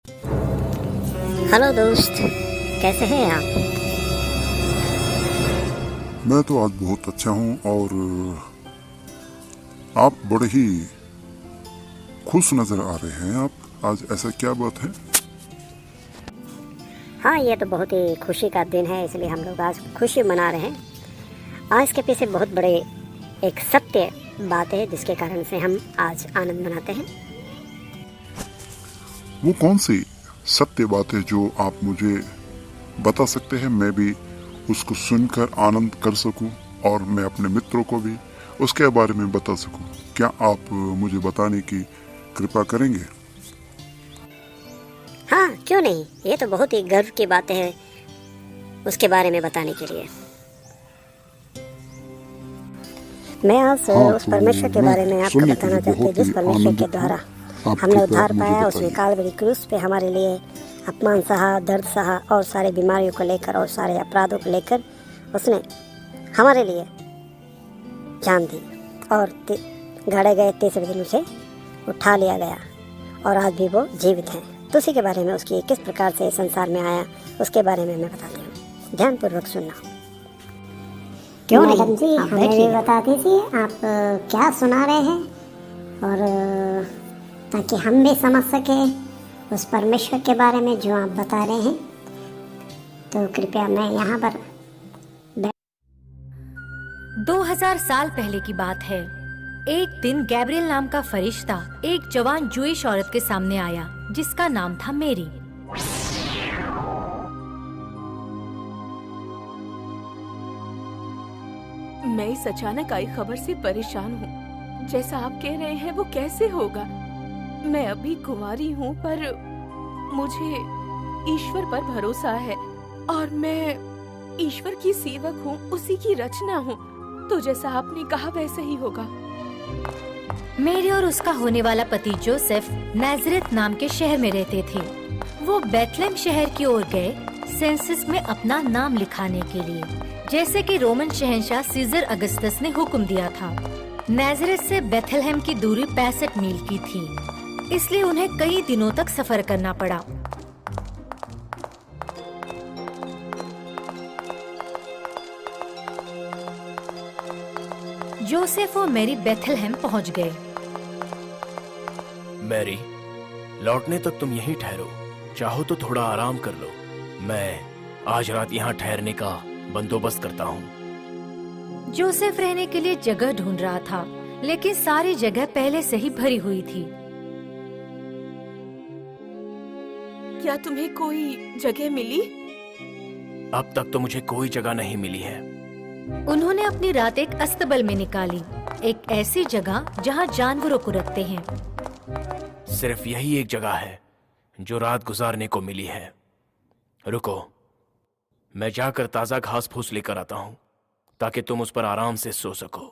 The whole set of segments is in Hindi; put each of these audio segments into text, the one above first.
हेलो दोस्त, कैसे हैं आप? मैं तो आज बहुत अच्छा हूँ और आप बड़े ही खुश नजर आ रहे हैं। आप आज ऐसा क्या बात है? हाँ, ये तो बहुत ही खुशी का दिन है, इसलिए हम लोग आज खुशी मना रहे हैं। आज के पीछे बहुत बड़े एक सत्य बात है जिसके कारण से हम आज आनंद मनाते हैं। वो कौन सी सत्य बात है जो आप मुझे बता सकते हैं? मैं भी उसको सुनकर आनंद कर सकूं और मैं अपने मित्रों को भी उसके बारे में बता सकूं। क्या आप मुझे बताने की कृपा करेंगे? हाँ, क्यों नहीं, ये तो बहुत ही गर्व की बात है उसके बारे में बताने के लिए। मैं आज उस परमेश्वर के बारे में आपको बताना चाहती हूँ, जिस परमेश्वर के द्वारा हमने उद्धार पाया। उसने कालवरी क्रूस पे हमारे लिए अपमान सहा, दर्द सहा और सारे बीमारियों को लेकर और सारे अपराधों को लेकर उसने हमारे लिए जान दी और गाड़े गए तीसरे दिन उसे उठा लिया गया और आज भी वो जीवित हैं। तो उसी के बारे में, उसकी किस प्रकार से संसार में आया, उसके बारे में मैं बताती हूँ। ध्यानपूर्वक सुनना। क्यों नहीं? मैडम जी, हमें भी बता दीजिए आप क्या सुना रहे हैं, और ताकि हम भी समझ सके उस परमेश्वर के बारे में जो आप बता रहे हैं। तो कृपया मैं यहाँ पर 2000 साल पहले की बात है। एक दिन गैब्रियल नाम का फरिश्ता एक जवान जूइश औरत के सामने आया जिसका नाम था मेरी। मैं इस अचानक आई खबर से परेशान हूँ। जैसा आप कह रहे हैं वो कैसे होगा? मैं अभी कुंवारी हूँ, पर मुझे ईश्वर पर भरोसा है और मैं ईश्वर की सेवक हूँ, उसी की रचना हूँ। तो जैसा आपने कहा वैसा ही होगा। मेरी और उसका होने वाला पति जोसेफ नाजरेथ नाम के शहर में रहते थे। वो बेथलेहम शहर की ओर गए सेंसस में अपना नाम लिखाने के लिए, जैसे कि रोमन शहंशाह सीजर अगस्तस ने हुक्म दिया था। नाजरेथ से बेथलेहम की दूरी 65 मील की थी, इसलिए उन्हें कई दिनों तक सफर करना पड़ा। जोसेफ और मैरी बेथलेहम पहुंच गए। मैरी, लौटने तक तुम यहीं ठहरो। चाहो तो थोड़ा आराम कर लो। मैं आज रात यहाँ ठहरने का बंदोबस्त करता हूँ। जोसेफ रहने के लिए जगह ढूंढ रहा था, लेकिन सारी जगह पहले से ही भरी हुई थी। क्या तुम्हें कोई जगह मिली? अब तक तो मुझे कोई जगह नहीं मिली है। उन्होंने अपनी रात एक अस्तबल में निकाली, एक ऐसी जगह जहाँ जानवरों को रखते हैं। सिर्फ यही एक जगह है जो रात गुजारने को मिली है। रुको, मैं जाकर ताजा घास फूस लेकर आता हूँ ताकि तुम उस पर आराम से सो सको।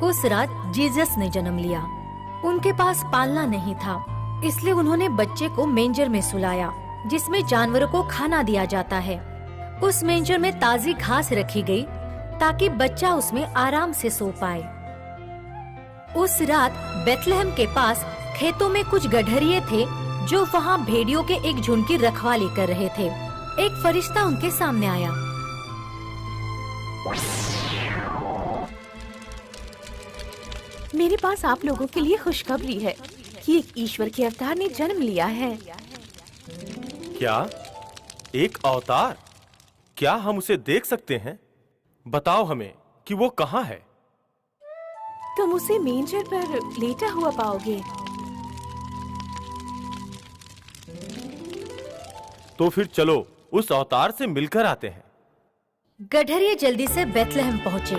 उस रात जीसस ने जन्म लिया। उनके पास पालना नहीं था, इसलिए उन्होंने बच्चे को मेंजर में सुलाया जिसमें जानवरों को खाना दिया जाता है। उस मेंजर में ताजी घास रखी गई ताकि बच्चा उसमें आराम से सो पाए। उस रात बेथलेहम के पास खेतों में कुछ गडरिये थे जो वहाँ भेड़ियों के एक झुंड की रखवाली कर रहे थे। एक फरिश्ता उनके सामने आया। मेरे पास आप लोगों के लिए खुशखबरी है कि एक ईश्वर के अवतार ने जन्म लिया है। क्या? एक अवतार? क्या हम उसे देख सकते हैं? बताओ हमें कि वो कहाँ है। तुम उसे मेंजर पर लेटा हुआ पाओगे। तो फिर चलो उस अवतार से मिलकर आते हैं। गडरिये जल्दी से बेथलेहम पहुँचे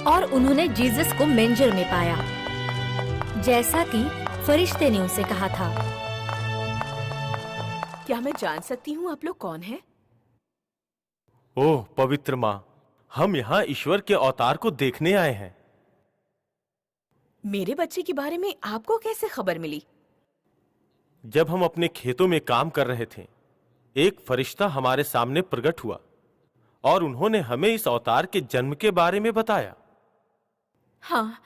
और उन्होंने जीसस को मेंजर में पाया, जैसा कि फरिश्ते ने उसे कहा था। क्या मैं जान सकती हूँ आप लोग कौन हैं? ओह पवित्र माँ, हम यहाँ ईश्वर के अवतार को देखने आए हैं। मेरे बच्चे के बारे में आपको कैसे खबर मिली? जब हम अपने खेतों में काम कर रहे थे, एक फरिश्ता हमारे सामने प्रकट हुआ और उन्होंने हमें इस अवतार के जन्म के बारे में बताया। हाँ,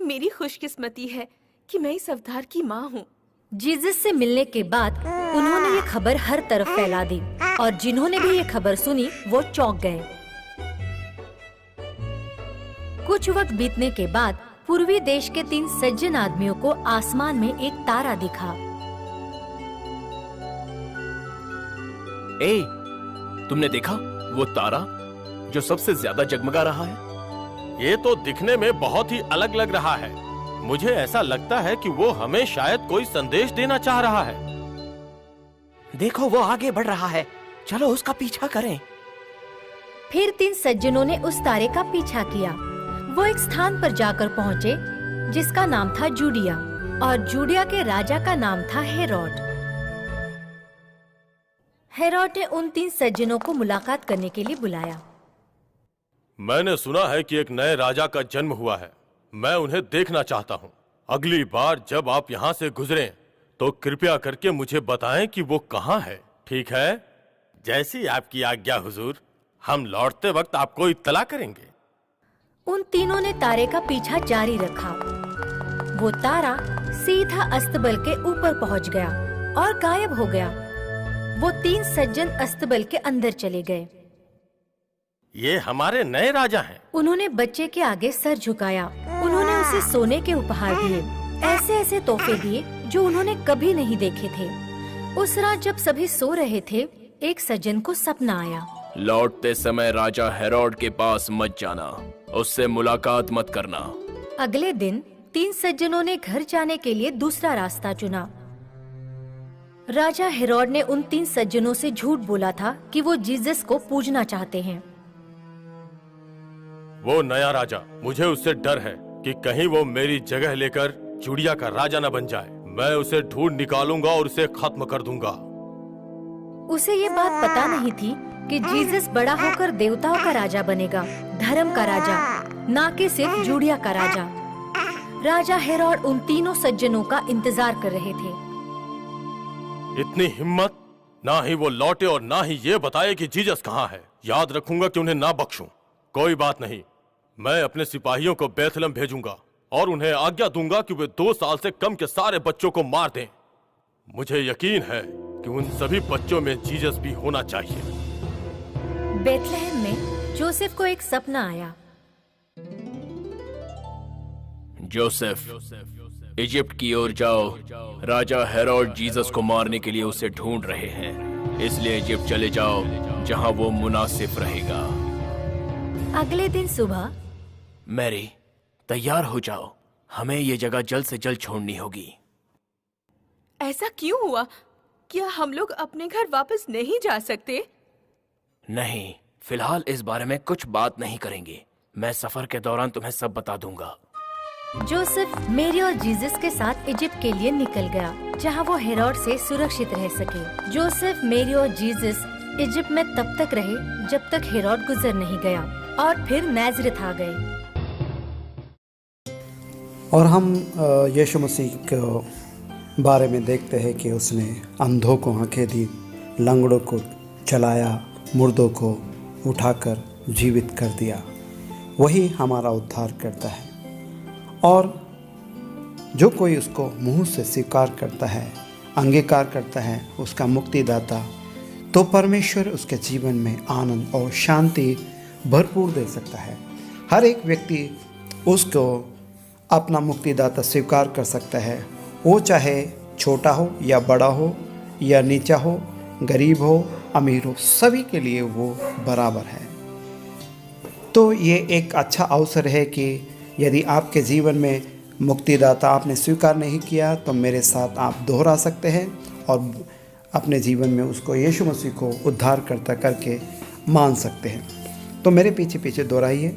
मेरी खुशकिस्मती है कि मैं इस अवतार की माँ हूँ। जीसस से मिलने के बाद उन्होंने ये खबर हर तरफ फैला दी और जिन्होंने भी ये खबर सुनी वो चौंक गए। कुछ वक्त बीतने के बाद पूर्वी देश के 3 सज्जन आदमियों को आसमान में एक तारा दिखा। ए, तुमने देखा वो तारा जो सबसे ज्यादा जगमगा रहा है? ये तो दिखने में बहुत ही अलग लग रहा है। मुझे ऐसा लगता है कि वो हमें शायद कोई संदेश देना चाह रहा है। देखो वो आगे बढ़ रहा है, चलो उसका पीछा करें। फिर 3 सज्जनों ने उस तारे का पीछा किया। वो एक स्थान पर जाकर पहुँचे जिसका नाम था जूडिया और जूडिया के राजा का नाम था हेरोड। हेरोड ने उन 3 सज्जनों को मुलाकात करने के लिए बुलाया। मैंने सुना है कि एक नए राजा का जन्म हुआ है। मैं उन्हें देखना चाहता हूँ। अगली बार जब आप यहाँ से गुजरें तो कृपया करके मुझे बताएं कि वो कहाँ है। ठीक है? जैसी आपकी आज्ञा हुजूर। हम लौटते वक्त आपको इत्तला करेंगे। उन तीनों ने तारे का पीछा जारी रखा। वो तारा सीधा अस्तबल के ऊपर पहुंच गया और गायब हो गया। वो 3 सज्जन अस्तबल के अंदर चले गए। ये हमारे नए राजा हैं। उन्होंने बच्चे के आगे सर झुकाया। उन्होंने उसे सोने के उपहार दिए, ऐसे ऐसे तोहफे दिए जो उन्होंने कभी नहीं देखे थे। उस रात जब सभी सो रहे थे, एक सज्जन को सपना आया। लौटते समय राजा हेरोड के पास मत जाना, उससे मुलाकात मत करना। अगले दिन 3 सज्जनों ने घर जाने के लिए दूसरा रास्ता चुना। राजा हेरोड ने उन 3 सज्जनों से झूठ बोला था कि वो जीसस को पूजना चाहते हैं। वो नया राजा, मुझे उससे डर है कि कहीं वो मेरी जगह लेकर जूडिया का राजा न बन जाए। मैं उसे ढूंढ निकालूंगा और उसे खत्म कर दूंगा। उसे ये बात पता नहीं थी कि जीसस बड़ा होकर देवताओं का राजा बनेगा, धर्म का राजा, ना कि सिर्फ जूडिया का राजा। राजा हेरोड उन तीनों सज्जनों का इंतजार कर रहे थे। इतनी हिम्मत! ना ही वो लौटे और ना ही ये बताए कि जीसस कहाँ है। याद रखूंगा कि उन्हें ना बख्शूं। कोई बात नहीं, मैं अपने सिपाहियों को बैतलहम भेजूंगा और उन्हें आज्ञा दूंगा कि वे 2 साल से कम के सारे बच्चों को मार दें। मुझे यकीन है कि उन सभी बच्चों में जीसस भी होना चाहिए। बैतलहम में जोसेफ को एक सपना आया। जोसेफ, इजिप्ट की ओर जाओ। राजा हेरोड जीसस को मारने के लिए उसे ढूंढ रहे हैं, इसलिए इजिप्ट चले जाओ जहां वो मुनासिब रहेगा। अगले दिन सुबह, मैरी, तैयार हो जाओ, हमें ये जगह जल्द से जल्द छोड़नी होगी। ऐसा क्यों हुआ? क्या हम लोग अपने घर वापस नहीं जा सकते? नहीं, फिलहाल इस बारे में कुछ बात नहीं करेंगे। मैं सफर के दौरान तुम्हें सब बता दूंगा। जोसेफ मेरी और जीसस के साथ इजिप्ट के लिए निकल गया, जहां वो हेरोड से सुरक्षित रह सके। जोसेफ, मेरी और जीसस इजिप्ट में तब तक रहे जब तक हेरोड गुजर नहीं गया और फिर नाज़रेथ आ गए। और हम यीशु मसीह के बारे में देखते हैं कि उसने अंधों को आंखें दी, लंगड़ों को चलाया, मुर्दों को उठाकर जीवित कर दिया। वही हमारा उद्धार करता है और जो कोई उसको मुंह से स्वीकार करता है, अंगीकार करता है, उसका मुक्तिदाता, तो परमेश्वर उसके जीवन में आनंद और शांति भरपूर दे सकता है। हर एक व्यक्ति उसको अपना मुक्तिदाता स्वीकार कर सकता है, वो चाहे छोटा हो या बड़ा हो या नीचा हो, गरीब हो, अमीर हो, सभी के लिए वो बराबर है। तो ये एक अच्छा अवसर है कि यदि आपके जीवन में मुक्तिदाता आपने स्वीकार नहीं किया तो मेरे साथ आप दोहरा सकते हैं और अपने जीवन में उसको यीशु मसीह को उद्धारकर्ता करके मान सकते हैं। तो मेरे पीछे पीछे दोहराइए,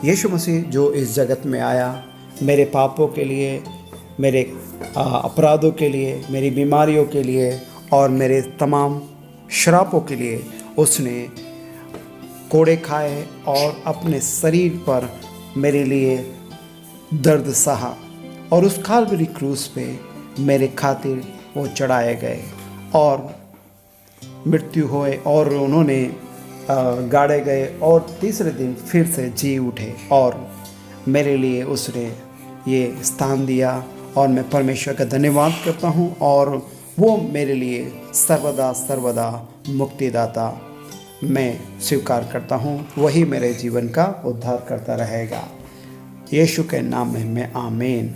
यीशु मसीह जो इस जगत में आया, मेरे पापों के लिए, मेरे अपराधों के लिए, मेरी बीमारियों के लिए और मेरे तमाम श्रापों के लिए उसने कोड़े खाए और अपने शरीर पर मेरे लिए दर्द सहा और उस काल्वरी क्रूस पे मेरे खातिर वो चढ़ाए गए और मृत्यु हुए और उन्होंने गाड़े गए और तीसरे दिन फिर से जी उठे और मेरे लिए उसने ये स्थान दिया और मैं परमेश्वर का धन्यवाद करता हूँ, और वो मेरे लिए सर्वदा सर्वदा मुक्तिदाता मैं स्वीकार करता हूँ, वही मेरे जीवन का उद्धार करता रहेगा। यीशु के नाम में मैं आमीन।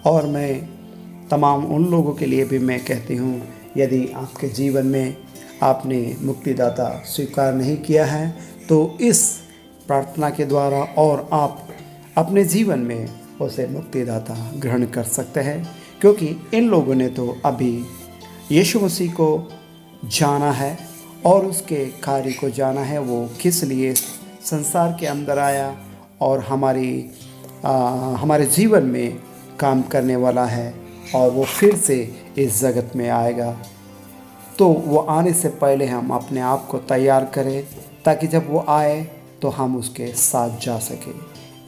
और मैं तमाम उन लोगों के लिए भी मैं कहती हूँ, यदि आपके जीवन में आपने मुक्तिदाता स्वीकार नहीं किया है तो इस प्रार्थना के द्वारा और आप अपने जीवन में उसे मुक्तिदाता ग्रहण कर सकते हैं, क्योंकि इन लोगों ने तो अभी यीशु मसीह को जाना है और उसके कार्य को जाना है, वो किस लिए संसार के अंदर आया और हमारे जीवन में काम करने वाला है, और वो फिर से इस जगत में आएगा। तो वो आने से पहले हम अपने आप को तैयार करें, ताकि जब वो आए तो हम उसके साथ जा सकें।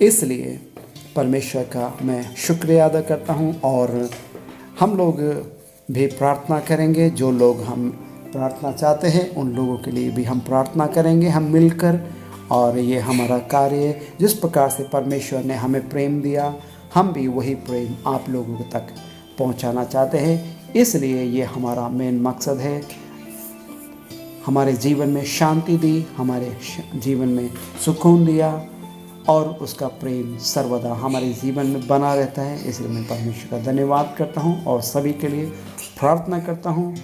इसलिए परमेश्वर का मैं शुक्रिया अदा करता हूँ, और हम लोग भी प्रार्थना करेंगे। जो लोग हम प्रार्थना चाहते हैं उन लोगों के लिए भी हम प्रार्थना करेंगे, हम मिलकर। और ये हमारा कार्य, जिस प्रकार से परमेश्वर ने हमें प्रेम दिया, हम भी वही प्रेम आप लोगों तक पहुंचाना चाहते हैं। इसलिए ये हमारा मेन मकसद है। हमारे जीवन में शांति दी, हमारे जीवन में सुकून दिया, और उसका प्रेम सर्वदा हमारे जीवन में बना रहता है। इसलिए मैं परमेश्वर का धन्यवाद करता हूँ और सभी के लिए प्रार्थना करता हूँ।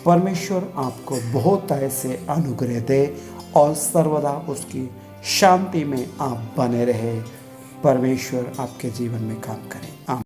परमेश्वर आपको बहुत ऐसे अनुग्रह दे और सर्वदा उसकी शांति में आप बने रहे। परमेश्वर आपके जीवन में काम करे। आमीन।